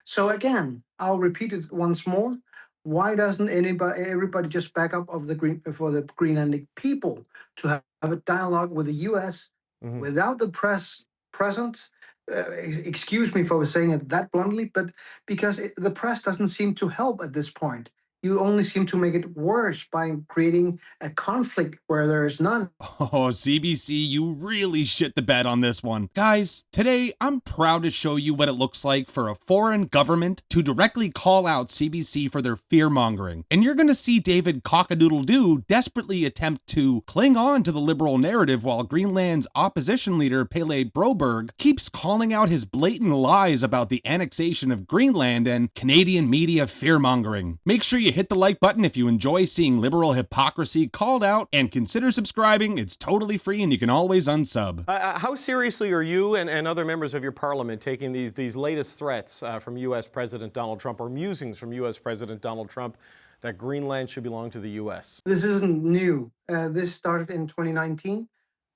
So again, I'll repeat it once more. Why doesn't everybody just back up of the for the Greenlandic people to have a dialogue with the U.S. Mhm. without the press present? Excuse me for saying it that bluntly, but because the press doesn't seem to help at this point. You only seem to make it worse by creating a conflict where there is none. Oh, CBC, you really shit the bed on this one. Guys, today I'm proud to show you what it looks like for a foreign government to directly call out CBC for their fear-mongering. And you're gonna see David Cockadoodle-Doo desperately attempt to cling on to the liberal narrative while Greenland's opposition leader Pele Broberg keeps calling out his blatant lies about the annexation of Greenland and Canadian media fear-mongering. Make sure you hit the like button if you enjoy seeing liberal hypocrisy called out, and consider subscribing. It's totally free and you can always unsub. How seriously are you and other members of your parliament taking these latest threats from U.S. President Donald Trump, or musings from U.S. President Donald Trump that Greenland should belong to the U.S.? This isn't new. This started in 2019,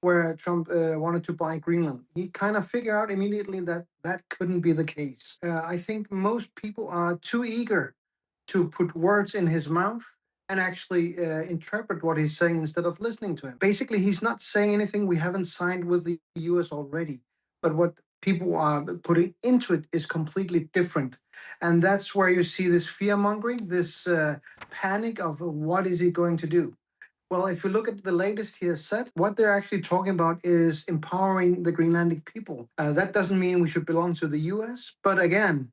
where Trump wanted to buy Greenland. He kind of figured out immediately that that couldn't be the case. I think most people are too eager to put words in his mouth and actually interpret what he's saying instead of listening to him. Basically, he's not saying anything we haven't signed with the US already, but what people are putting into it is completely different. And that's where you see this fear mongering, this panic of what is he going to do? Well, if you look at the latest he has said, what they're actually talking about is empowering the Greenlandic people. That doesn't mean we should belong to the US, but again,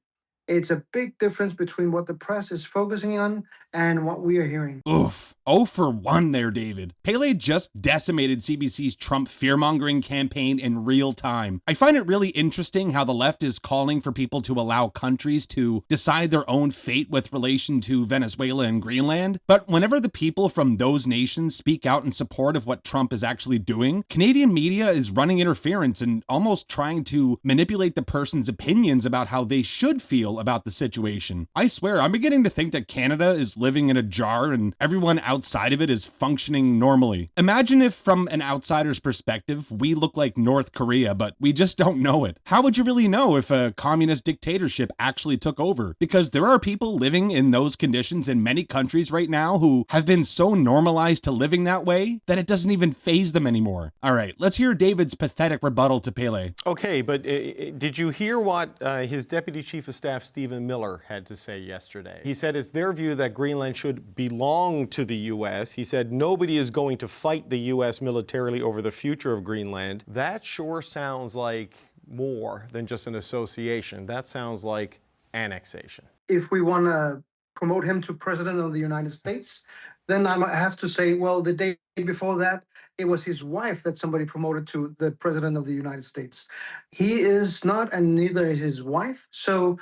it's a big difference between what the press is focusing on and what we are hearing. Oof. Oh for 1 there, David. Pele just decimated CBC's Trump fear-mongering campaign in real time. I find it really interesting how the left is calling for people to allow countries to decide their own fate with relation to Venezuela and Greenland, but whenever the people from those nations speak out in support of what Trump is actually doing, Canadian media is running interference and almost trying to manipulate the person's opinions about how they should feel about the situation. I swear, I'm beginning to think that Canada is living in a jar and everyone outside of it is functioning normally. Imagine if, from an outsider's perspective, we look like North Korea, but we just don't know it. How would you really know if a communist dictatorship actually took over? Because there are people living in those conditions in many countries right now who have been so normalized to living that way that it doesn't even faze them anymore. All right, let's hear David's pathetic rebuttal to Pele. Okay, but did you hear what his Deputy Chief of Staff, Stephen Miller, had to say yesterday? He said it's their view that Greenland should belong to the U.S. He said nobody is going to fight the U.S. militarily over the future of Greenland. That sure sounds like more than just an association. That sounds like annexation. If we want to promote him to president of the United States, then I have to say, well, the day before that, it was his wife that somebody promoted to the president of the United States. He is not, and neither is his wife. So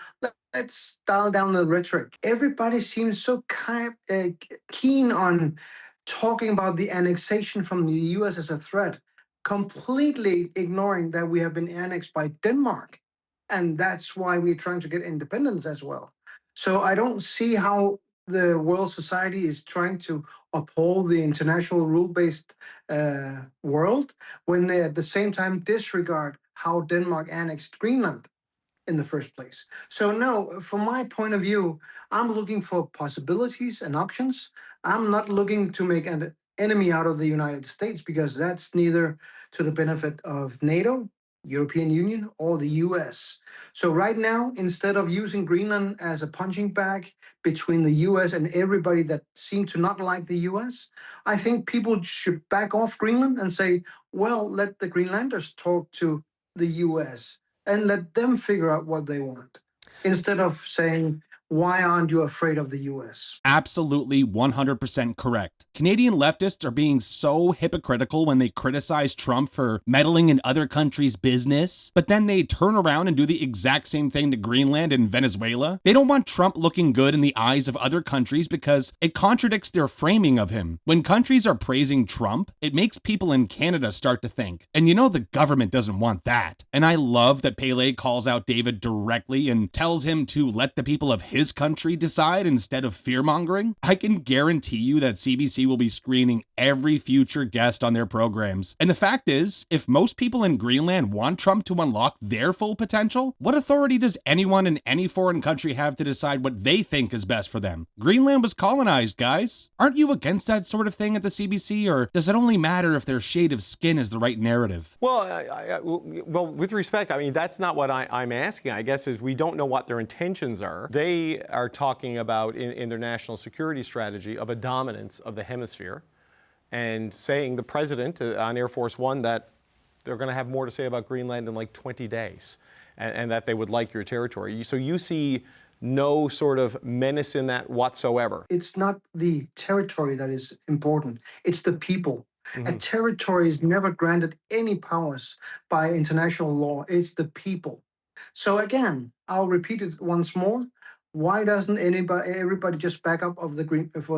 let's dial down the rhetoric. Everybody seems so keen on talking about the annexation from the US as a threat, completely ignoring that we have been annexed by Denmark. And that's why we're trying to get independence as well. So I don't see how the world society is trying to uphold the international rule-based world when they at the same time disregard how Denmark annexed Greenland in the first place. So no, from my point of view, I'm looking for possibilities and options. I'm not looking to make an enemy out of the United States, because that's neither to the benefit of NATO, European Union, or the US. So right now, instead of using Greenland as a punching bag between the US and everybody that seem to not like the US, I think people should back off Greenland and say, well, let the Greenlanders talk to the US and let them figure out what they want, instead of saying, why aren't you afraid of the US? Absolutely 100% correct. Canadian leftists are being so hypocritical when they criticize Trump for meddling in other countries' business, but then they turn around and do the exact same thing to Greenland and Venezuela. They don't want Trump looking good in the eyes of other countries because it contradicts their framing of him. When countries are praising Trump, it makes people in Canada start to think, and you know the government doesn't want that. And I love that Pele calls out David directly and tells him to let the people of his his country decide instead of fear-mongering? I can guarantee you that CBC will be screening every future guest on their programs. And the fact is, if most people in Greenland want Trump to unlock their full potential, what authority does anyone in any foreign country have to decide what they think is best for them? Greenland was colonized, guys. Aren't you against that sort of thing at the CBC, or does it only matter if their shade of skin is the right narrative? Well, with respect, I mean, that's not what I'm asking, I guess, is we don't know what their intentions are. They are talking about, in their national security strategy, of a dominance of the hemisphere, and saying the president on Air Force One that they're going to have more to say about Greenland in like 20 days, and that they would like your territory. So you see no sort of menace in that whatsoever. It's not the territory that is important, it's the people. A territory is never granted any powers by international law. It's the people. So again, I'll repeat it once more. Why doesn't everybody just back up for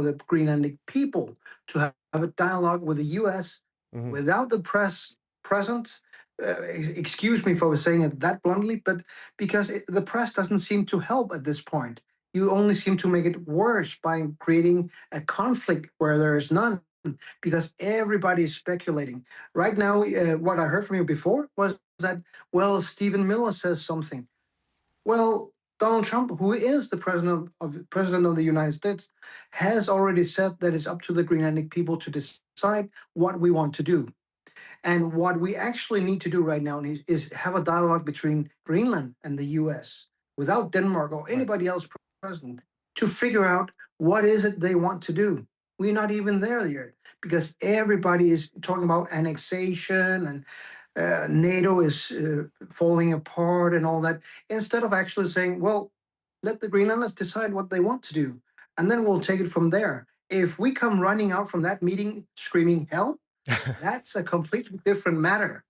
the Greenlandic people to have a dialogue with the U.S. without the press present? Excuse me for saying it that bluntly, but because the press doesn't seem to help at this point. You only seem to make it worse by creating a conflict where there is none, because everybody is speculating. Right now, what I heard from you before was that, well, Stephen Miller says something. Well, Donald Trump, who is the president of the United States, has already said that it's up to the Greenlandic people to decide what we want to do. And what we actually need to do right now is have a dialogue between Greenland and the US without Denmark or anybody else present to figure out what is it they want to do. We're not even there yet, because everybody is talking about annexation and NATO is falling apart and all that, instead of actually saying, well, let the Greenlanders decide what they want to do, and then we'll take it from there. If we come running out from that meeting screaming help, that's a completely different matter.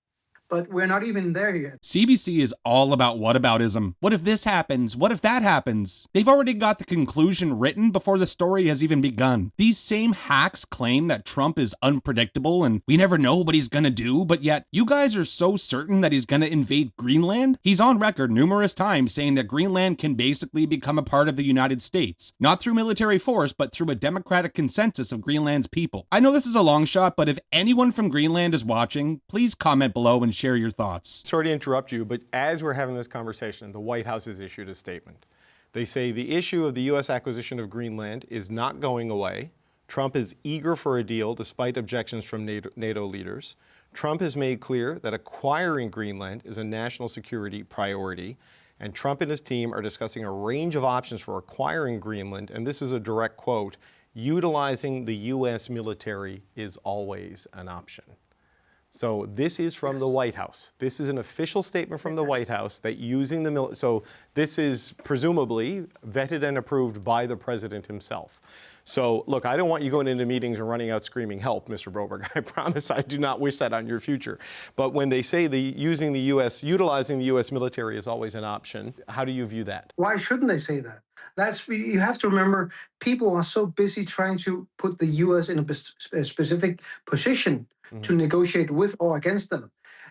But we're not even there yet. CBC is all about whataboutism. What if this happens? What if that happens? They've already got the conclusion written before the story has even begun. These same hacks claim that Trump is unpredictable and we never know what he's gonna do, but yet you guys are so certain that he's gonna invade Greenland? He's on record numerous times saying that Greenland can basically become a part of the United States, not through military force, but through a democratic consensus of Greenland's people. I know this is a long shot, but if anyone from Greenland is watching, please comment below and share your thoughts. Sorry to interrupt you, but as we're having this conversation, the White House has issued a statement. They say the issue of the U.S. acquisition of Greenland is not going away. Trump is eager for a deal despite objections from NATO leaders. Trump has made clear that acquiring Greenland is a national security priority, and Trump and his team are discussing a range of options for acquiring Greenland, and this is a direct quote, "Utilizing the U.S. military is always an option." So this is from the White House. This is an official statement from the White House that using the military, so this is presumably vetted and approved by the president himself. So look, I don't want you going into meetings and running out screaming help, Mr. Broberg. I promise I do not wish that on your future. But when they say utilizing the U.S. military is always an option, how do you view that? Why shouldn't they say that? You have to remember, people are so busy trying to put the U.S. in a specific position to negotiate with or against them.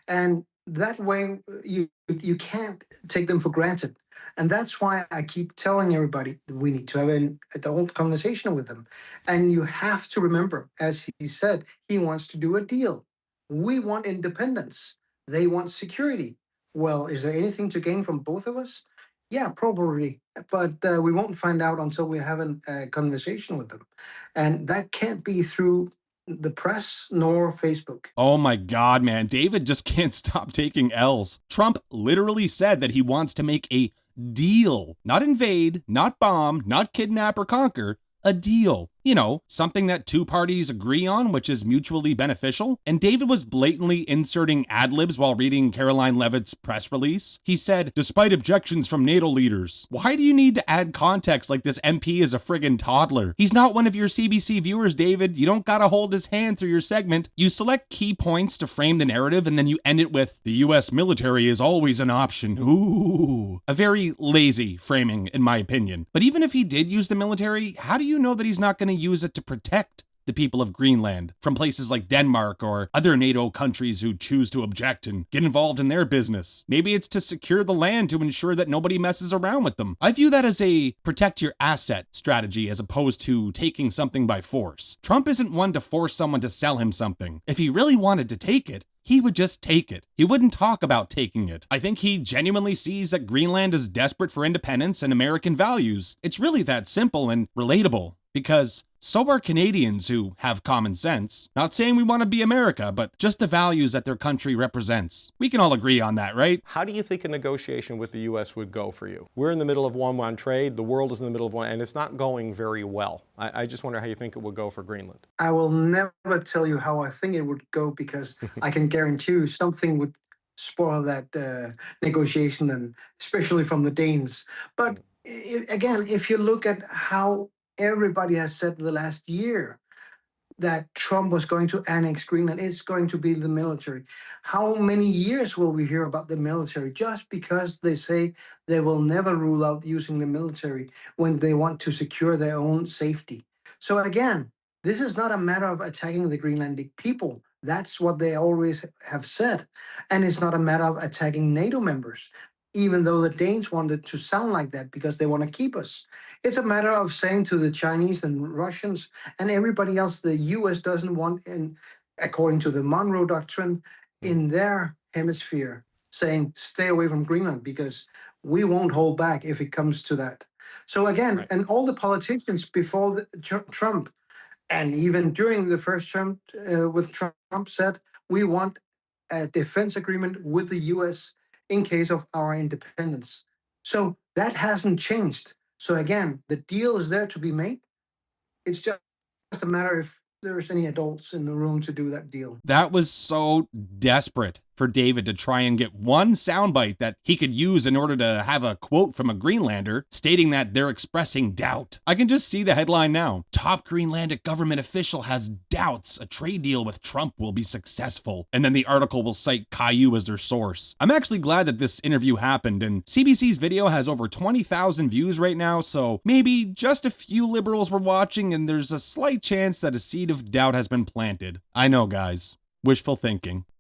And that way, you can't take them for granted. And that's why I keep telling everybody that we need to have an adult conversation with them. And you have to remember, as he said, he wants to do a deal. We want independence. They want security. Well, is there anything to gain from both of us? Yeah, probably. But we won't find out until we have a conversation with them. And that can't be through the press nor Facebook. Oh my God, man. David just can't stop taking L's. Trump literally said that he wants to make a deal, not invade, not bomb, not kidnap or conquer, a deal. You know, something that two parties agree on, which is mutually beneficial. And David was blatantly inserting ad-libs while reading Caroline Leavitt's press release. He said, despite objections from NATO leaders. Why do you need to add context like this MP is a friggin' toddler? He's not one of your CBC viewers, David. You don't gotta hold his hand through your segment. You select key points to frame the narrative and then you end it with, the US military is always an option. Ooh. A very lazy framing, in my opinion. But even if he did use the military, how do you know that he's not gonna use it to protect the people of Greenland from places like Denmark or other NATO countries who choose to object and get involved in their business. Maybe it's to secure the land to ensure that nobody messes around with them. I view that as a protect your asset strategy as opposed to taking something by force. Trump isn't one to force someone to sell him something. If he really wanted to take it, he would just take it. He wouldn't talk about taking it. I think he genuinely sees that Greenland is desperate for independence and American values. It's really that simple and relatable, because so are Canadians who have common sense. Not saying we want to be America, but just the values that their country represents. We can all agree on that, right? How do you think a negotiation with the U.S. would go for you? We're in the middle of one-on-one trade. The world is in the middle of one, and it's not going very well. I just wonder how you think it would go for Greenland. I will never tell you how I think it would go, because I can guarantee you something would spoil that negotiation, and especially from the Danes. But again, if you look at how everybody has said the last year that Trump was going to annex Greenland, it's going to be the military. How many years will we hear about the military just because they say they will never rule out using the military when they want to secure their own safety? So again, this is not a matter of attacking the Greenlandic people. That's what they always have said. And it's not a matter of attacking NATO members, even though the Danes wanted to sound like that because they want to keep us. It's a matter of saying to the Chinese and Russians and everybody else the US doesn't want, in, according to the Monroe Doctrine, in their hemisphere, saying stay away from Greenland because we won't hold back if it comes to that. So again, and all the politicians before Trump, and even during the first term with Trump, said we want a defense agreement with the US in case of our independence. So that hasn't changed. So again, the deal is there to be made. It's just a matter if there's any adults in the room to do that deal. That was so desperate for David to try and get one soundbite that he could use in order to have a quote from a Greenlander stating that they're expressing doubt. I can just see the headline now. Top Greenlandic government official has doubts a trade deal with Trump will be successful. And then the article will cite Caillou as their source. I'm actually glad that this interview happened, and CBC's video has over 20,000 views right now, so maybe just a few liberals were watching and there's a slight chance that a seed of doubt has been planted. I know, guys. Wishful thinking.